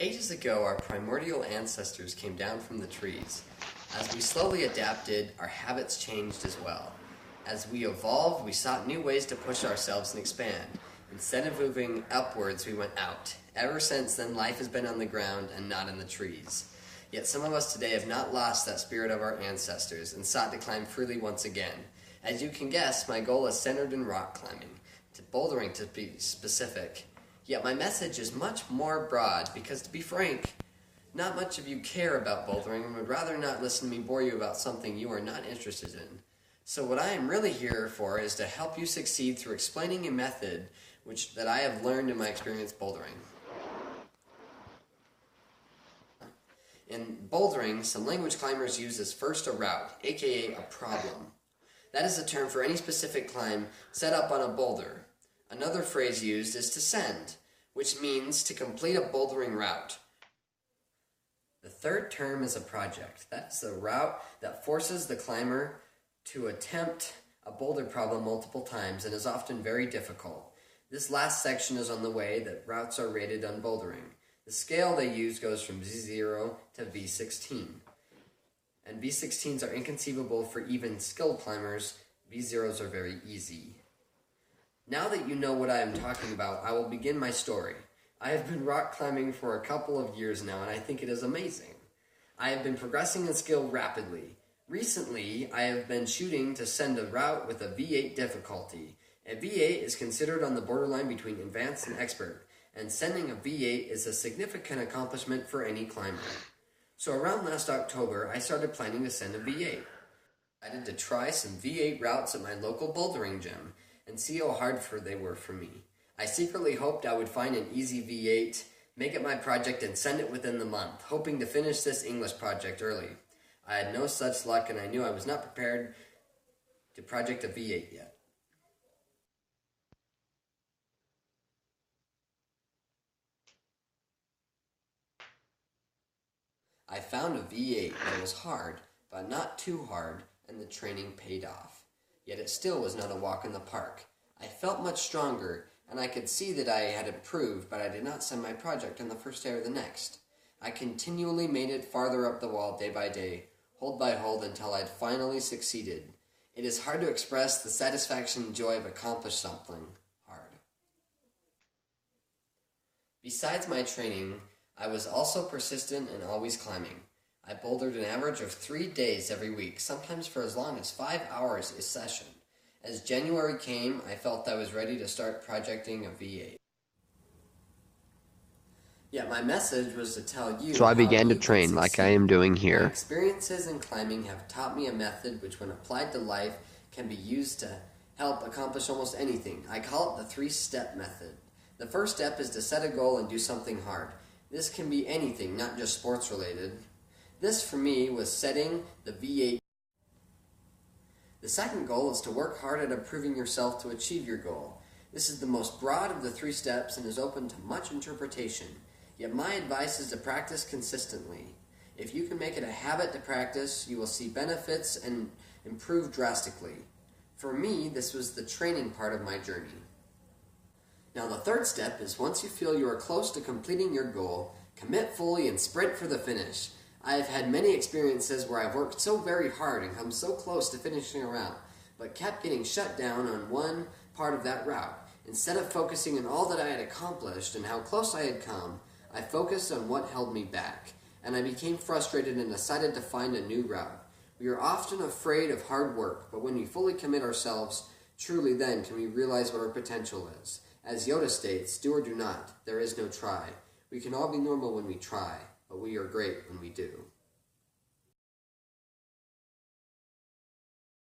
Ages ago, our primordial ancestors came down from the trees. As we slowly adapted, our habits changed as well. As we evolved, we sought new ways to push ourselves and expand. Instead of moving upwards, we went out. Ever since then, life has been on the ground and not in the trees. Yet some of us today have not lost that spirit of our ancestors and sought to climb freely once again. As you can guess, my goal is centered in rock climbing, to bouldering to be specific. Yet my message is much more broad because, to be frank, not much of you care about bouldering and would rather not listen to me bore you about something you are not interested in. So what I am really here for is to help you succeed through explaining a method that I have learned in my experience bouldering. In bouldering, some language climbers use as first a route, aka a problem. That is a term for any specific climb set up on a boulder. Another phrase used is to send, which means to complete a bouldering route. The third term is a project. That's the route that forces the climber to attempt a boulder problem multiple times and is often very difficult. This last section is on the way that routes are rated on bouldering. The scale they use goes from V0 to V16. And V16s are inconceivable for even skilled climbers. V0s are very easy. Now that you know what I am talking about, I will begin my story. I have been rock climbing for a couple of years now, and I think it is amazing. I have been progressing in skill rapidly. Recently, I have been shooting to send a route with a V8 difficulty. A V8 is considered on the borderline between advanced and expert, and sending a V8 is a significant accomplishment for any climber. So around last October, I started planning to send a V8. I decided to try some V8 routes at my local bouldering gym and see how hard they were for me. I secretly hoped I would find an easy V8, make it my project, and send it within the month, hoping to finish this English project early. I had no such luck, and I knew I was not prepared to project a V8 yet. I found a V8 that was hard, but not too hard, and the training paid off. Yet it still was not a walk in the park. I felt much stronger, and I could see that I had improved, but I did not send my project on the first day or the next. I continually made it farther up the wall day by day, hold by hold, until I had finally succeeded. It is hard to express the satisfaction and joy of accomplishing something hard. Besides my training, I was also persistent and always climbing. I bouldered an average of 3 days every week, sometimes for as long as 5 hours a session. As January came, I felt I was ready to start projecting a V8. Yet my message was to tell you. So I began to train like I am doing here. My experiences in climbing have taught me a method which, when applied to life, can be used to help accomplish almost anything. I call it the 3-step method. The first step is to set a goal and do something hard. This can be anything, not just sports related. This, for me, was setting the V8. The second goal is to work hard at improving yourself to achieve your goal. This is the most broad of the 3 steps and is open to much interpretation. Yet my advice is to practice consistently. If you can make it a habit to practice, you will see benefits and improve drastically. For me, this was the training part of my journey. Now the third step is, once you feel you are close to completing your goal, commit fully and sprint for the finish. I have had many experiences where I've worked so very hard and come so close to finishing a route, but kept getting shut down on one part of that route. Instead of focusing on all that I had accomplished and how close I had come, I focused on what held me back, and I became frustrated and decided to find a new route. We are often afraid of hard work, but when we fully commit ourselves, truly then can we realize what our potential is. As Yoda states, do or do not, there is no try. We can all be normal when we try, but we are great when we do.